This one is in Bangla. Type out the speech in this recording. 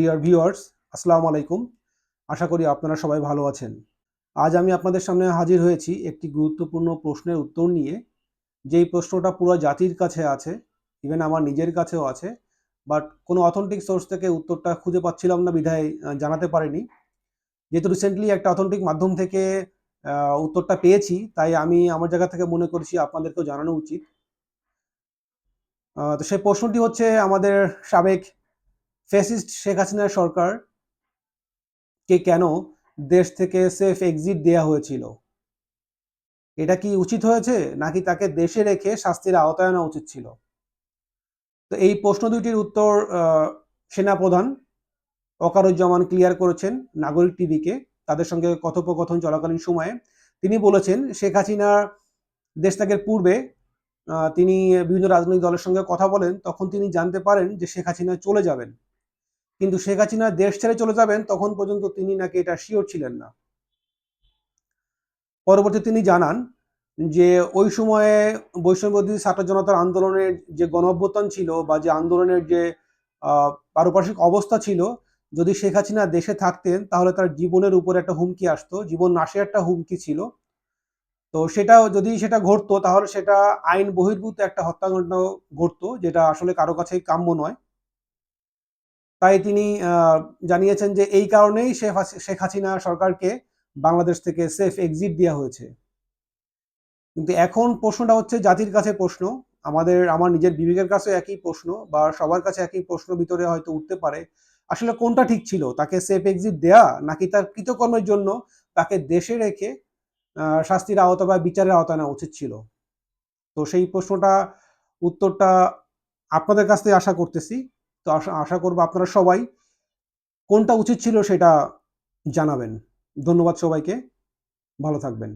ডিয়ার ভিউয়ার্স, আসসালামু আলাইকুম। আশা করি আপনারা সবাই ভালো আছেন। আজ আমি আপনাদের সামনে হাজির হয়েছি একটি গুরুত্বপূর্ণ প্রশ্নের উত্তর নিয়ে। যেই প্রশ্নটা পুরো জাতির কাছে আছে, ইভেন আমার নিজের কাছেও আছে। বাট কোনো অথেন্টিক সোর্স থেকে উত্তরটা খুঁজে পাচ্ছিলাম না বিধায় জানাতে পারিনি। যেহেতু রিসেন্টলি একটা অথেন্টিক মাধ্যম থেকে উত্তরটা পেয়েছি, তাই আমি আমার জায়গা থেকে মনে করছি আপনাদেরকেও জানানো উচিত। তো সেই প্রশ্নটি হচ্ছে আমাদের সাবেক ফ্যাসিস্ট শেখ হাসিনার সরকারকে কেন দেশ থেকে সেফ এক্সিট দেয়া হয়েছিল? এটা কি উচিত হয়েছে নাকি তাকে দেশে রেখে শাস্তির আওতায় আনা উচিত ছিল? তো এই প্রশ্ন দুটির উত্তর সেনাপ্রধান ওয়াকারুজ্জামান ক্লিয়ার করেছেন নাগরিক টিভিকে তাদের সঙ্গে কথোপকথন চলাকালীন সময়ে। তিনি বলেছেন শেখ হাসিনা দেশ ত্যাগের পূর্বে তিনি বিভিন্ন রাজনৈতিক দলের সঙ্গে কথা বলেন, তখন তিনি জানতে পারেন যে শেখ হাসিনা চলে যাবেন। কিন্তু শেখ হাসিনা দেশ ছেড়ে চলে যাবেন তখন পর্যন্ত তিনি নাকি এটা শিওর ছিলেন না। পরবর্তীতে তিনি জানান যে ওই সময়ে বৈষম্যবিরোধী ছাত্র জনতার আন্দোলনের যে গণঅভ্যুত্থান ছিল বা যে আন্দোলনের যে পারিপার্শ্বিক অবস্থা ছিল, যদি শেখ হাসিনা দেশে থাকতেন তাহলে তার জীবনের উপর একটা হুমকি আসতো, জীবন নাশের একটা হুমকি ছিল। তো সেটা ঘটতো তাহলে সেটা আইন বহির্ভূত একটা হত্যাকাণ্ড ঘটতো, যেটা আসলে কারো কাছেই কাম্য নয়। তাই তিনি জানিয়েছেন যে এই কারণেই শেখ হাসিনা সরকারকে বাংলাদেশ থেকে সেফ এক্সিট দেওয়া হয়েছে। কিন্তু এখন প্রশ্নটা হচ্ছে জাতির কাছে প্রশ্ন, আমার নিজের বিবেকের কাছে একই প্রশ্ন বা সবার কাছে একই প্রশ্ন ভিতরে হয়তো উঠতে পারে। আসলে কোনটা ঠিক ছিল? তাকে সেফ এক্সিট দেয়া নাকি তার কৃতকর্মের জন্য তাকে দেশে রেখে শাস্তির আওতা বা বিচারের আওতায় আনা উচিত ছিল? তো সেই উত্তরটা আপনাদের কাছ থেকে আশা করতেছি। তো আশা করব আপনারা সবাই কোনটা উচিত ছিল সেটা জানাবেন। ধন্যবাদ সবাইকে। ভালো থাকবেন।